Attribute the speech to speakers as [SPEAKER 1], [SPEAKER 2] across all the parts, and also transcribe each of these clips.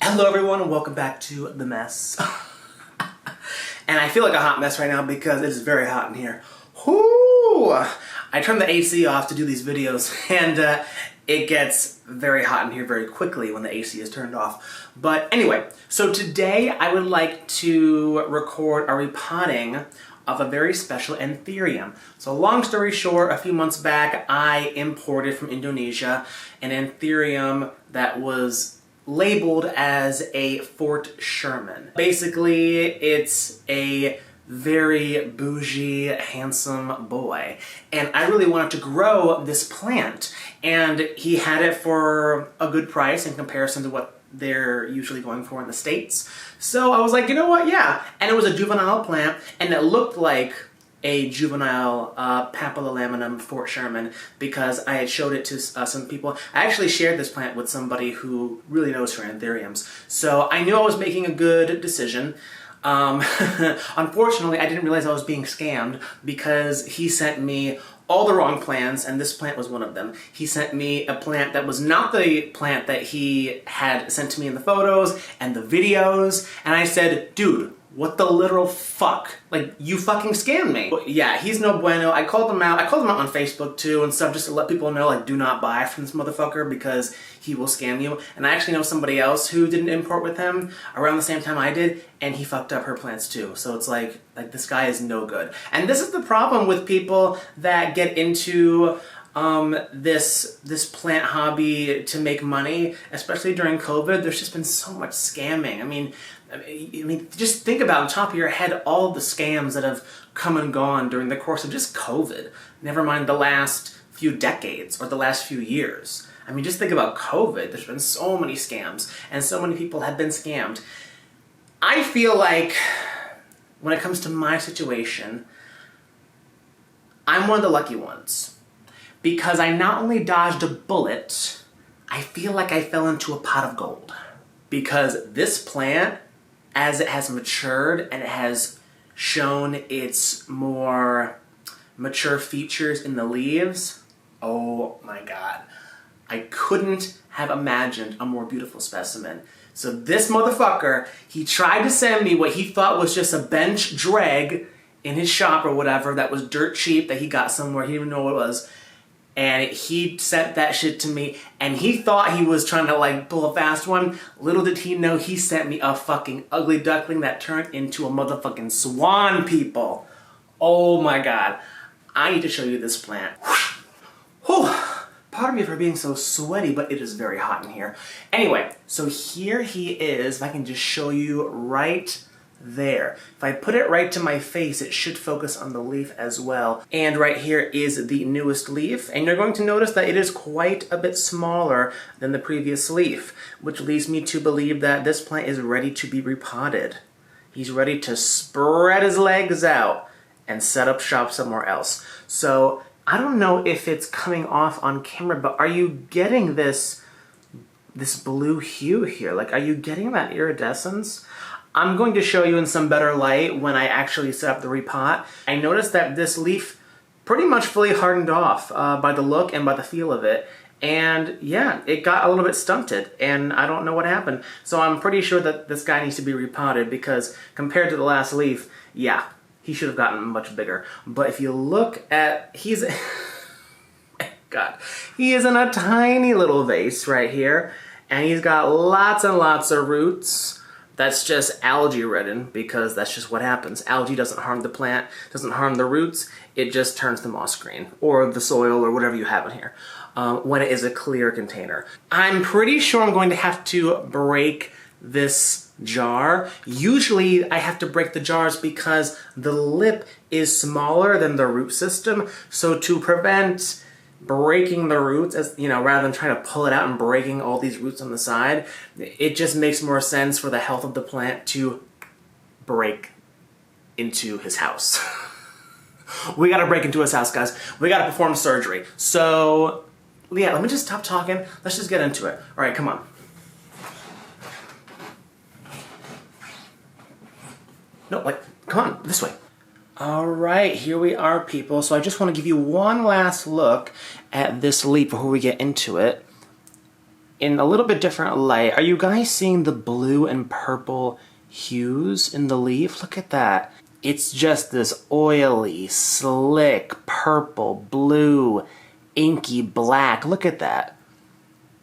[SPEAKER 1] Hello everyone and welcome back to The Mess. And I feel like a hot mess right now because it is very hot in here. Whoo! I turned the AC off to do these videos and it gets very hot in here very quickly when the AC is turned off. But anyway, so today I would like to record a repotting of a very special Anthurium. So long story short, a few months back I imported from Indonesia an Anthurium that was labeled as a Fort Sherman. Basically, it's a very bougie, handsome boy. And I really wanted to grow this plant. And he had it for a good price in comparison to what they're usually going for in the States. So I was like, you know what, yeah. And it was a juvenile plant, and it looked like a juvenile papillomaminum Fort Sherman because I had showed it to some people. I actually shared this plant with somebody who really knows her Anthuriums. So I knew I was making a good decision. Unfortunately, I didn't realize I was being scammed because he sent me all the wrong plants, and this plant was one of them. He sent me a plant that was not the plant that he had sent to me in the photos and the videos, and I said, dude, what the literal fuck? Like, you fucking scammed me. But yeah, he's no bueno. I called him out. I called him out on Facebook too and stuff just to let people know, like, do not buy from this motherfucker because he will scam you. And I actually know somebody else who did an import with him around the same time I did, and he fucked up her plants too. So it's like this guy is no good. And this is the problem with people that get into this plant hobby to make money, especially during COVID. There's just been so much scamming. I mean, just think about on top of your head all the scams that have come and gone during the course of just COVID. Never mind the last few decades or the last few years. I mean, just think about COVID. There's been so many scams and so many people have been scammed. I feel like when it comes to my situation, I'm one of the lucky ones because I not only dodged a bullet, I feel like I fell into a pot of gold because this plant, as it has matured and it has shown its more mature features in the leaves, oh my god. I couldn't have imagined a more beautiful specimen. So this motherfucker, he tried to send me what he thought was just a bench drag in his shop or whatever that was dirt cheap that he got somewhere, he didn't even know what it was. And he sent that shit to me, and he thought he was trying to like pull a fast one. Little did he know he sent me a fucking ugly duckling that turned into a motherfucking swan, people. Oh my god. I need to show you this plant. Whew. Pardon me for being so sweaty, but it is very hot in here. Anyway, so here he is. If I can just show you right there. If I put it right to my face, it should focus on the leaf as well. And right here is the newest leaf, and you're going to notice that it is quite a bit smaller than the previous leaf, which leads me to believe that this plant is ready to be repotted. He's ready to spread his legs out and set up shop somewhere else. So I don't know if it's coming off on camera, but are you getting this blue hue here? Like, are you getting that iridescence? I'm going to show you in some better light when I actually set up the repot. I noticed that this leaf pretty much fully hardened off by the look and by the feel of it. And yeah, it got a little bit stunted and I don't know what happened. So I'm pretty sure that this guy needs to be repotted because compared to the last leaf, yeah, he should have gotten much bigger. But if you look at, God, he is in a tiny little vase right here. And he's got lots and lots of roots. That's just algae ridden because that's just what happens. Algae doesn't harm the plant, doesn't harm the roots, it just turns the moss green or the soil or whatever you have in here when it is a clear container. I'm pretty sure I'm going to have to break this jar. Usually I have to break the jars because the lip is smaller than the root system, so to prevent breaking the roots, as you know, rather than trying to pull it out and breaking all these roots on the side, it just makes more sense for the health of the plant to break into his house. We gotta break into his house, guys. We gotta perform surgery. So yeah, let me just stop talking. Let's just get into it. All right, come on. No, like, come on, this way. All right, here we are, people. So I just want to give you one last look at this leaf before we get into it in a little bit different light. Are you guys seeing the blue and purple hues in the leaf? Look at that. It's just this oily, slick, purple, blue, inky black. Look at that.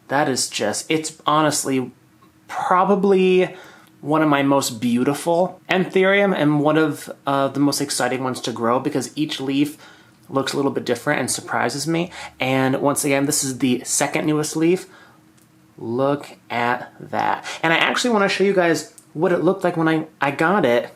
[SPEAKER 1] That is just, it's honestly probably one of my most beautiful Anthurium and one of the most exciting ones to grow because each leaf looks a little bit different and surprises me. And once again, this is the second newest leaf. Look at that. And I actually want to show you guys what it looked like when I got it.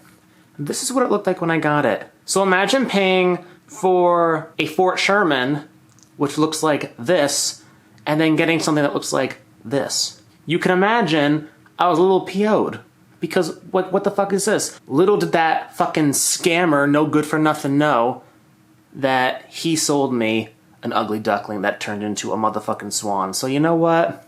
[SPEAKER 1] This is what it looked like when I got it. So imagine paying for a Fort Sherman, which looks like this, and then getting something that looks like this. You can imagine I was a little PO'd because what the fuck is this? Little did that fucking scammer, no good for nothing, know that he sold me an ugly duckling that turned into a motherfucking swan. So you know what?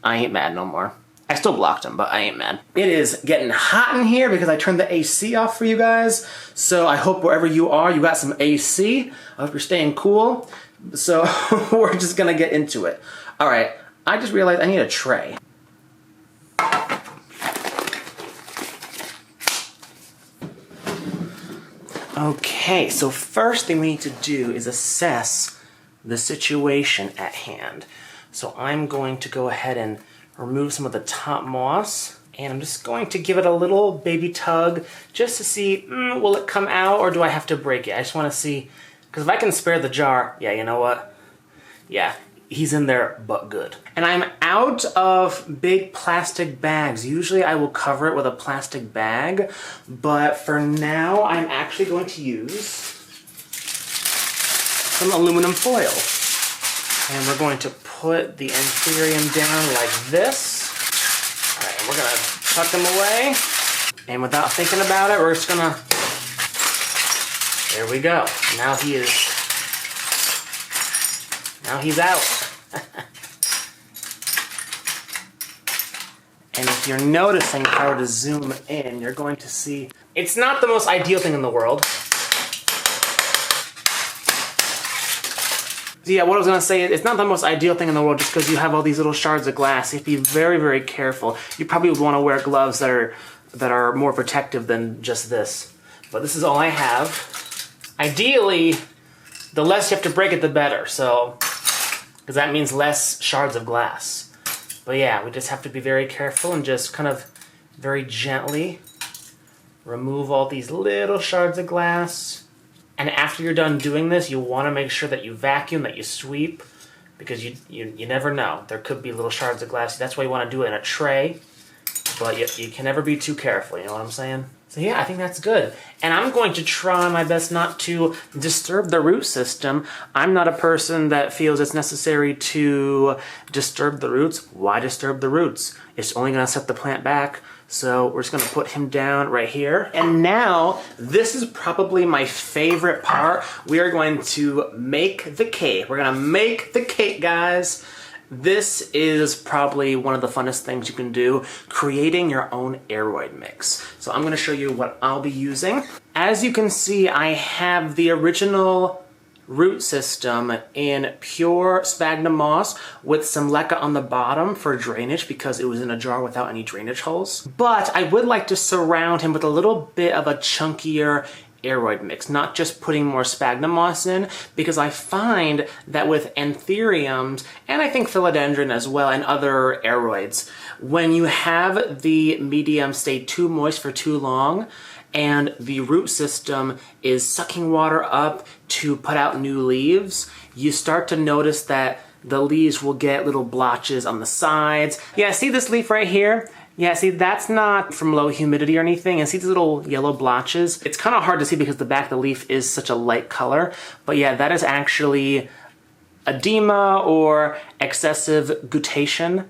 [SPEAKER 1] I ain't mad no more. I still blocked him, but I ain't mad. It is getting hot in here because I turned the AC off for you guys. So I hope wherever you are, you got some AC. I hope you're staying cool. So we're just gonna get into it. All right, I just realized I need a tray. Okay, so first thing we need to do is assess the situation at hand. So I'm going to go ahead and remove some of the top moss, and I'm just going to give it a little baby tug just to see, will it come out or do I have to break it? I just want to see, because if I can spare the jar, yeah, you know what? Yeah, he's in there, but good. And I'm out of big plastic bags. Usually I will cover it with a plastic bag, but for now I'm actually going to use some aluminum foil. And we're going to put the Anthurium down like this. All right, we're gonna tuck them away. And without thinking about it, we're just gonna, there we go. Now he's out. And if you're noticing, if I were to zoom in, you're going to see, it's not the most ideal thing in the world. So yeah, what I was gonna say is it's not the most ideal thing in the world just because you have all these little shards of glass. You have to be very, very careful. You probably would want to wear gloves that are more protective than just this. But this is all I have. Ideally, the less you have to break it, the better. So, because that means less shards of glass. But yeah, we just have to be very careful and just kind of very gently remove all these little shards of glass. And after you're done doing this, you want to make sure that you vacuum, that you sweep, because you never know. There could be little shards of glass. That's why you want to do it in a tray, but you can never be too careful, you know what I'm saying? So yeah, I think that's good. And I'm going to try my best not to disturb the root system. I'm not a person that feels it's necessary to disturb the roots. Why disturb the roots? It's only going to set the plant back. So we're just gonna put him down right here. And now, this is probably my favorite part. We are going to make the cake. We're gonna make the cake, guys. This is probably one of the funnest things you can do, creating your own aroid mix. So I'm gonna show you what I'll be using. As you can see, I have the original root system in pure sphagnum moss with some leca on the bottom for drainage because it was in a jar without any drainage holes. But I would like to surround him with a little bit of a chunkier aroid mix, not just putting more sphagnum moss in, because I find that with Anthuriums, and I think philodendron as well, and other aroids, when you have the medium stay too moist for too long, and the root system is sucking water up to put out new leaves, you start to notice that the leaves will get little blotches on the sides. Yeah, see this leaf right here? Yeah, see, that's not from low humidity or anything. And see these little yellow blotches? It's kind of hard to see because the back of the leaf is such a light color. But yeah, that is actually edema or excessive guttation.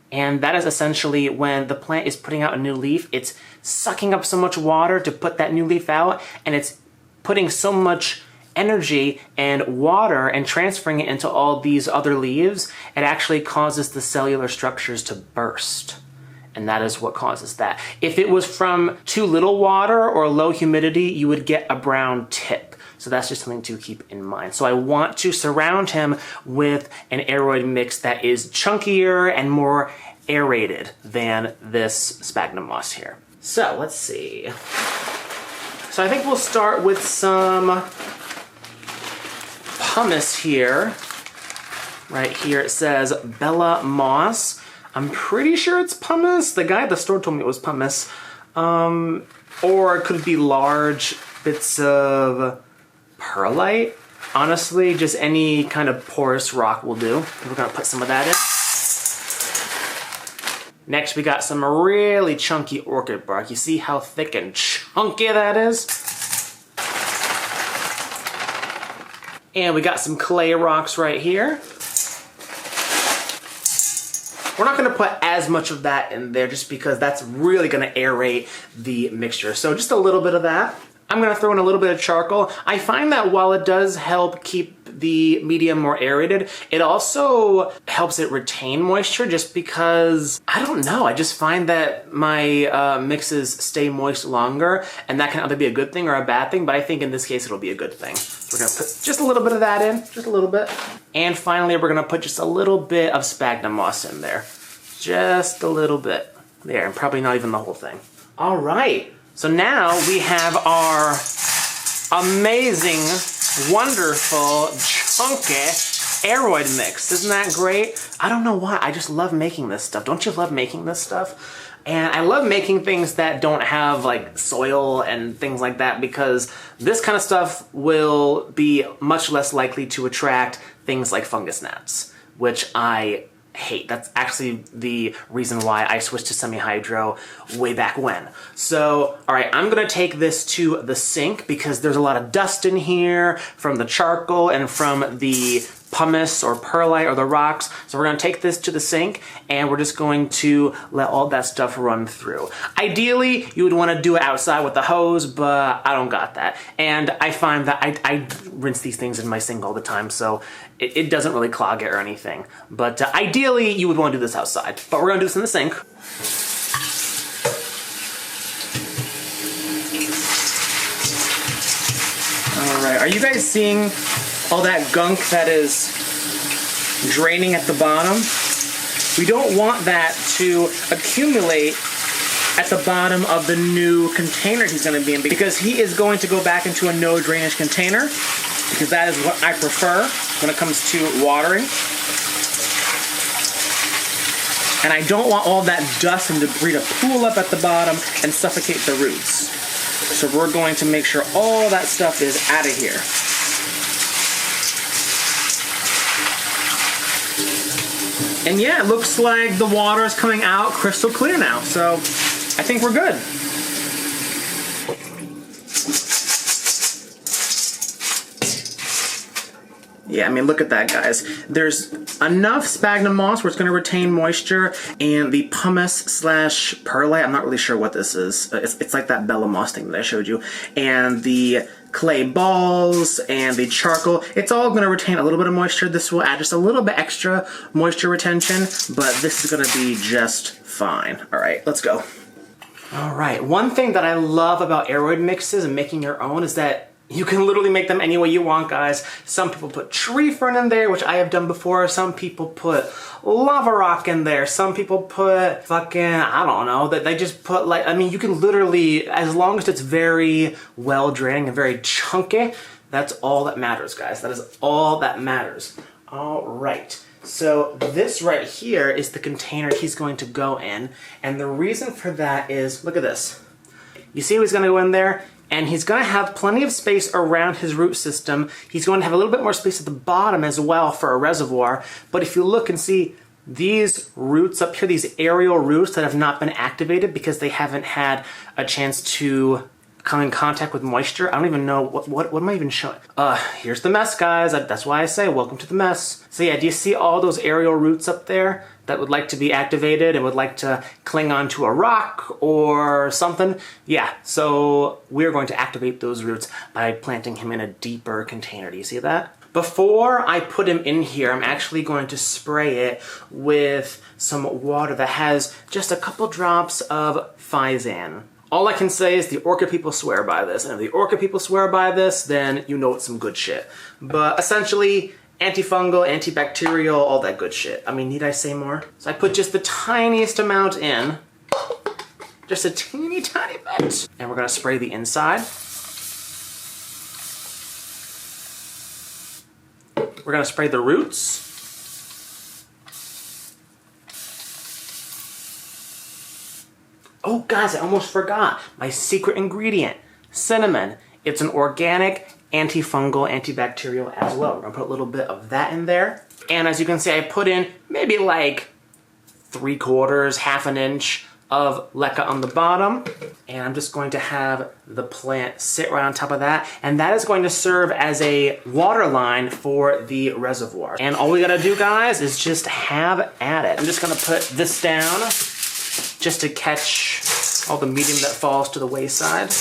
[SPEAKER 1] And that is essentially when the plant is putting out a new leaf, it's sucking up so much water to put that new leaf out, and it's putting so much energy and water and transferring it into all these other leaves, it actually causes the cellular structures to burst. and that is what causes that. If it was from too little water or low humidity, you would get a brown tip. So that's just something to keep in mind. So I want to surround him with an aroid mix that is chunkier and more aerated than this sphagnum moss here. So let's see. So I think we'll start with some pumice here. Right here it says Bella Moss. I'm pretty sure it's pumice. The guy at the store told me it was pumice. Or it could be large bits of perlite. Honestly, just any kind of porous rock will do. We're gonna put some of that in. Next, we got some really chunky orchid bark. You see how thick and chunky that is? And we got some clay rocks right here. We're not gonna put as much of that in there just because that's really gonna aerate the mixture. So just a little bit of that. I'm gonna throw in a little bit of charcoal. I find that while it does help keep the medium more aerated, it also helps it retain moisture just because, I don't know, I just find that my mixes stay moist longer, and that can either be a good thing or a bad thing, but I think in this case it'll be a good thing. We're gonna put just a little bit of that in, just a little bit. And finally, we're gonna put just a little bit of sphagnum moss in there. Just a little bit. There, and probably not even the whole thing. All right. So now we have our amazing, wonderful, chunky aroid mix. Isn't that great? I don't know why, I just love making this stuff. Don't you love making this stuff? And I love making things that don't have like soil and things like that because this kind of stuff will be much less likely to attract things like fungus gnats, which I hate. That's actually the reason why I switched to semi-hydro way back when. So, all right, I'm gonna take this to the sink because there's a lot of dust in here from the charcoal and from the pumice or perlite or the rocks. So we're gonna take this to the sink and we're just going to let all that stuff run through. Ideally, you would wanna do it outside with the hose, but I don't got that. And I find that I rinse these things in my sink all the time, so it doesn't really clog it or anything. But ideally, you would wanna do this outside. But we're gonna do this in the sink. All right, are you guys seeing all that gunk that is draining at the bottom? We don't want that to accumulate at the bottom of the new container he's gonna be in because he is going to go back into a no drainage container because that is what I prefer when it comes to watering. And I don't want all that dust and debris to pool up at the bottom and suffocate the roots. So we're going to make sure all that stuff is out of here. And yeah, it looks like the water is coming out crystal clear now, so I think we're good. Yeah, I mean, look at that, guys. There's enough sphagnum moss where it's going to retain moisture, and the pumice slash perlite, I'm not really sure what this is. It's like that Bella Moss thing that I showed you. And the clay balls and the charcoal, it's all going to retain a little bit of moisture. This will add just a little bit extra moisture retention, but this is going to be just fine. All right, let's go. All right, one thing that I love about aroid mixes and making your own is that you can literally make them any way you want, guys. Some people put tree fern in there, which I have done before. Some people put lava rock in there. Some people put fucking, I don't know, that they just put like, I mean, you can literally, as long as it's very well draining and very chunky, that's all that matters, guys. That is all that matters. All right. So this right here is the container he's going to go in. And the reason for that is, look at this. You see he's gonna go in there? And he's gonna have plenty of space around his root system. He's going to have a little bit more space at the bottom as well for a reservoir. But if you look and see these roots up here, these aerial roots that have not been activated because they haven't had a chance to come in contact with moisture. I don't even know, what am I even showing? Here's the mess, guys. That's why I say welcome to the mess. So yeah, do you see all those aerial roots up there that would like to be activated and would like to cling onto a rock or something? Yeah, so we're going to activate those roots by planting him in a deeper container. Do you see that? Before I put him in here, I'm actually going to spray it with some water that has just a couple drops of Physan. All I can say is the orchid people swear by this, and if the orchid people swear by this, then you know it's some good shit. But essentially, antifungal, antibacterial, all that good shit. I mean, need I say more? So I put just the tiniest amount in, just a teeny tiny bit. And we're gonna spray the inside. We're gonna spray the roots. Oh guys, I almost forgot my secret ingredient, cinnamon. It's an organic antifungal, antibacterial as well. We're gonna put a little bit of that in there. And as you can see, I put in maybe like 3/4, half an inch of leca on the bottom. And I'm just going to have the plant sit right on top of that. And that is going to serve as a water line for the reservoir. And all we gotta do, guys, is just have at it. I'm just gonna put this down just to catch all the medium that falls to the wayside.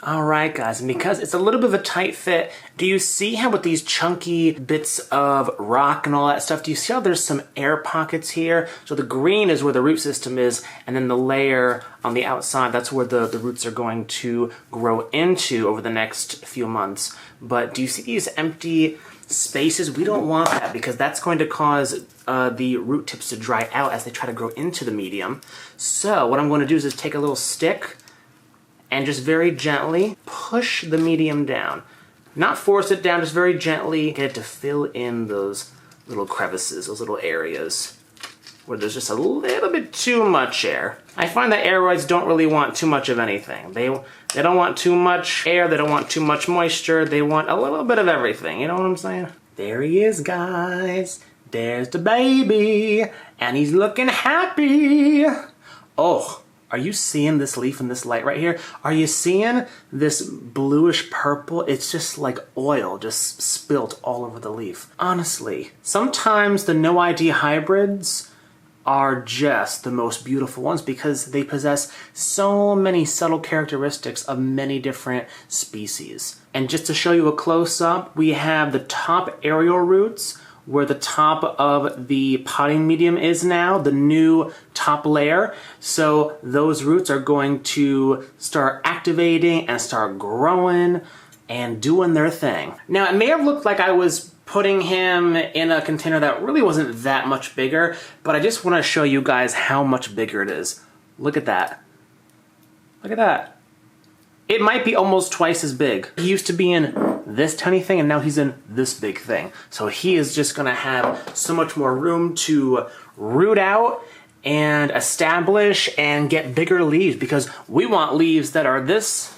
[SPEAKER 1] All right, guys, and because it's a little bit of a tight fit, do you see how with these chunky bits of rock and all that stuff, do you see how there's some air pockets here? So the green is where the root system is, and then the layer on the outside, that's where the roots are going to grow into over the next few months. But do you see these empty spaces? We don't want that because that's going to cause the root tips to dry out as they try to grow into the medium. So what I'm going to do is just take a little stick and just very gently push the medium down. Not force it down, just very gently get it to fill in those little crevices, those little areas where there's just a little bit too much air. I find that aroids don't really want too much of anything. They don't want too much air, they don't want too much moisture, they want a little bit of everything, you know what I'm saying? There he is, guys. There's the baby, and he's looking happy. Oh, are you seeing this leaf in this light right here? Are you seeing this bluish purple? It's just like oil just spilt all over the leaf. Honestly, sometimes the no ID hybrids are just the most beautiful ones because they possess so many subtle characteristics of many different species. And just to show you a close-up, we have the top aerial roots where the top of the potting medium is now, the new top layer. So those roots are going to start activating and start growing and doing their thing. Now, it may have looked like I was putting him in a container that really wasn't that much bigger, but I just want to show you guys how much bigger it is. Look at that. Look at that. It might be almost twice as big. He used to be in this tiny thing and now he's in this big thing. So he is just gonna have so much more room to root out and establish and get bigger leaves because we want leaves that are this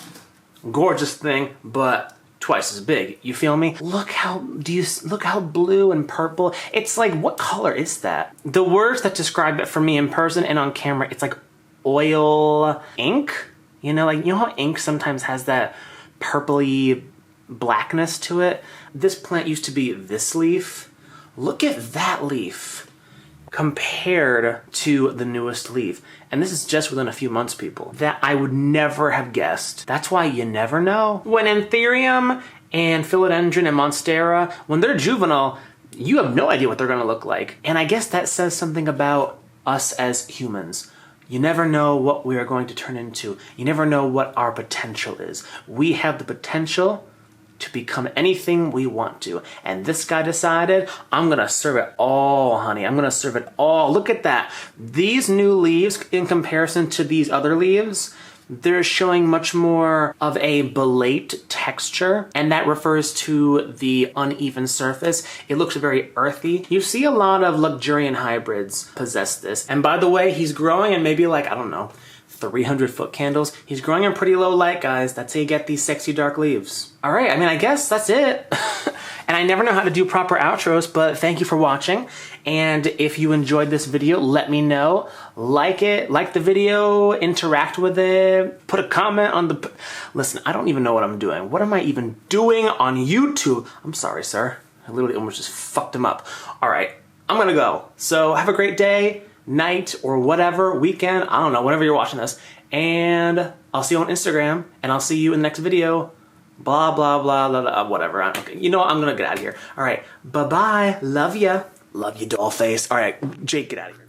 [SPEAKER 1] gorgeous thing, but twice as big. You feel me? Look how blue and purple. It's like, what color is that? The words that describe it for me in person and on camera, it's like oil ink. You know, like, you know how ink sometimes has that purpley blackness to it? This plant used to be this leaf. Look at that leaf compared to the newest leaf. And this is just within a few months, people. That I would never have guessed. That's why you never know. When Anthurium and Philodendron and Monstera, when they're juvenile, you have no idea what they're gonna look like. And I guess that says something about us as humans. You never know what we are going to turn into. You never know what our potential is. We have the potential to become anything we want to. And this guy decided, I'm gonna serve it all, honey. I'm gonna serve it all. Look at that. These new leaves, in comparison to these other leaves, they're showing much more of a belate texture, and that refers to the uneven surface. It looks very earthy. You see a lot of luxuriant hybrids possess this. And by the way, he's growing in maybe like, I don't know, 300 foot candles. He's growing in pretty low light, guys. That's how you get these sexy dark leaves. All right, I mean, I guess that's it. And I never know how to do proper outros, but thank you for watching. And if you enjoyed this video, let me know. Like it, like the video, interact with it, put a comment on the... Listen, I don't even know what I'm doing. What am I even doing on YouTube? I'm sorry, sir. I literally almost just fucked him up. All right, I'm gonna go. So have a great day, night, or whatever, weekend, I don't know, whenever you're watching this. And I'll see you on Instagram, and I'll see you in the next video. Blah, blah, blah, blah, blah, whatever. Okay. You know what? I'm gonna get out of here. All right, bye-bye. Love ya. Love you, doll face. All right, Jake, get out of here.